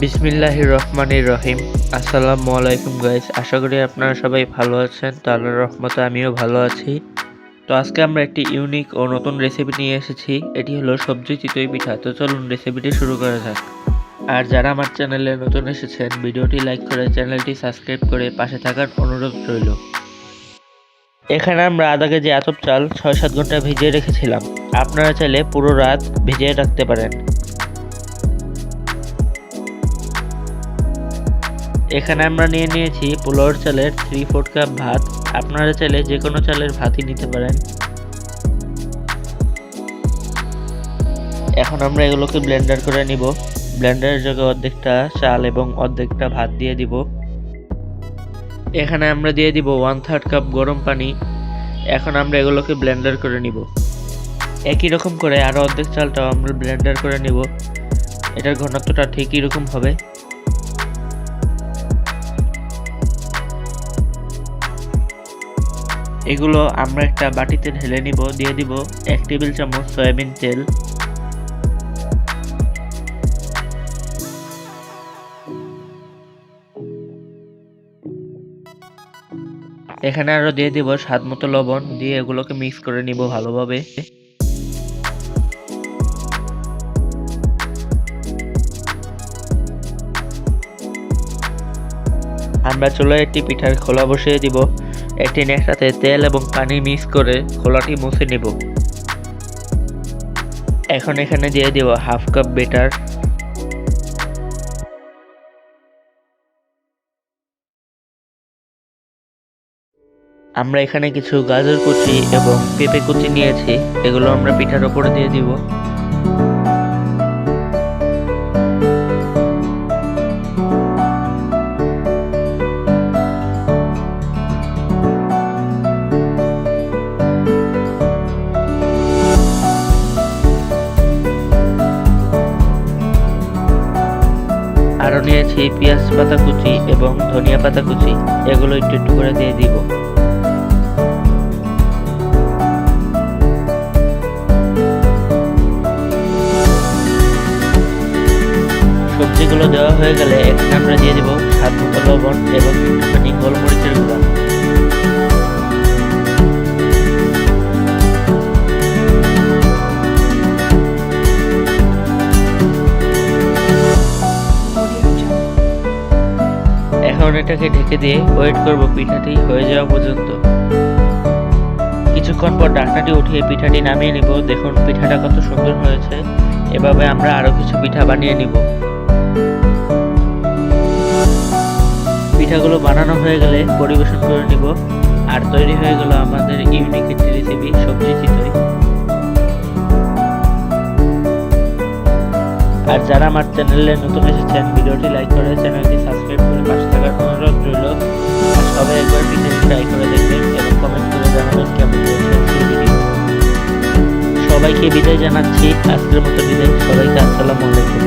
বিসমিল্লাহির রহমানির রহিম। আসসালামুআলাইকুম গাইস, আশা করি আপনারা সবাই ভালো আছেন। তো আল্লাহর রহমতে আমিও ভালো আছি। তো আজকে আমরা একটি ইউনিক ও নতুন রেসিপি নিয়ে এসেছি। এটি হলো সবজি চিতই পিঠা। তো চলুন রেসিপিটি শুরু করা যাক। আর যারা আমার চ্যানেলে নতুন এসেছেন, ভিডিওটি লাইক করে চ্যানেলটি সাবস্ক্রাইব করে পাশে থাকার অনুরোধ রইল। এখানে আমরা আধা কেজি আতপ চাল ৬-৭ ঘন্টা ভিজিয়ে রেখেছিলাম। আপনারা চাইলে পুরো রাত ভিজিয়ে রাখতে পারেন। এখানে আমরা নিয়ে নিয়েছি পোলাওর চালের 3/4 কাপ ভাত। আপনারা চাইলে যে কোনো চালের ভাতই নিতে পারেন। এখন আমরা এগুলোকে ব্লেন্ডার করে নিব। ব্লেন্ডারের জায়গায় অর্ধেকটা চাল এবং অর্ধেকটা ভাত দিয়ে দিব। এখানে আমরা দিয়ে দিব 1/3 কাপ গরম পানি। এখন আমরা এগুলোকে ব্লেন্ডার করে নিব। একই রকম করে আরও অর্ধেক চালটাও আমরা ব্লেন্ডার করে নিব। এটার ঘনত্বটা ঠিক এরকম হবে। এগুলো আমরা একটা বাটিতে ঢেলে নিব। দিয়ে দিব 1 টেবিল চামচ সয়াবিন তেল। এখানে আরো দিয়ে দিব স্বাদ মতো লবণ। দিয়ে এগুলোকে মিক্স করে নিব ভালোভাবে। আমরা চুলায় একটি পিঠার খোলা বসিয়ে দিব। একটি নেকড়াতে তেল এবং পানি মিক্স করে খোলাটি মুছে নিব। এখন এখানে দিয়ে দিব 1/2 কাপ বেটার। আমরা এখানে কিছু গাজর কুচি এবং পেঁপে কুচি নিয়েছি। এগুলো আমরা পিঠার উপরে দিয়ে দিব। আরও নিয়েছি পেঁয়াজ পাতা কুচি এবং ধনিয়া পাতা কুচি। এগুলো একটু একটু করে দিয়ে দিব। সবজিগুলো দেওয়া হয়ে গেলে এখানে আমরা দিয়ে দিব স্বাদ মতো লবণ এবং একটুখানি গোলমরিচের গুঁড়া। এখন এটাকে ঢেকে দিয়ে ওয়েট করব পিঠাটি হয়ে যাওয়া পর্যন্ত। কিছুক্ষণ পর ঢাকনাটি উঠিয়ে পিঠাটি নামিয়ে নিব। দেখুন পিঠাটা কত সুন্দর হয়েছে। এভাবে আমরা আরো কিছু পিঠা বানিয়ে নিব। পিঠাগুলো বানানো হয়ে গেলে পরিবেশন করে নিব। আর তৈরি হয়ে গেল আমাদের ইউনিক একটি রেসিপি সবজি চিতই। আর যারা আমার চ্যানেলে নতুন এসেছেন, ভিডিওটি লাইক করে চ্যানেলটি সাবস্ক্রাইব করে পাশে থাকার অনুরোধ রইল। আর সবাই একবার পিঠাটি ট্রাই করে দেখবেন এবং কমেন্ট করে জানাবেন কেমন হয়েছে সেই ভিডিও। সবাইকে বিদায় জানাচ্ছি। আজকের মতো বিদায়। সবাইকে আসসালামু আলাইকুম।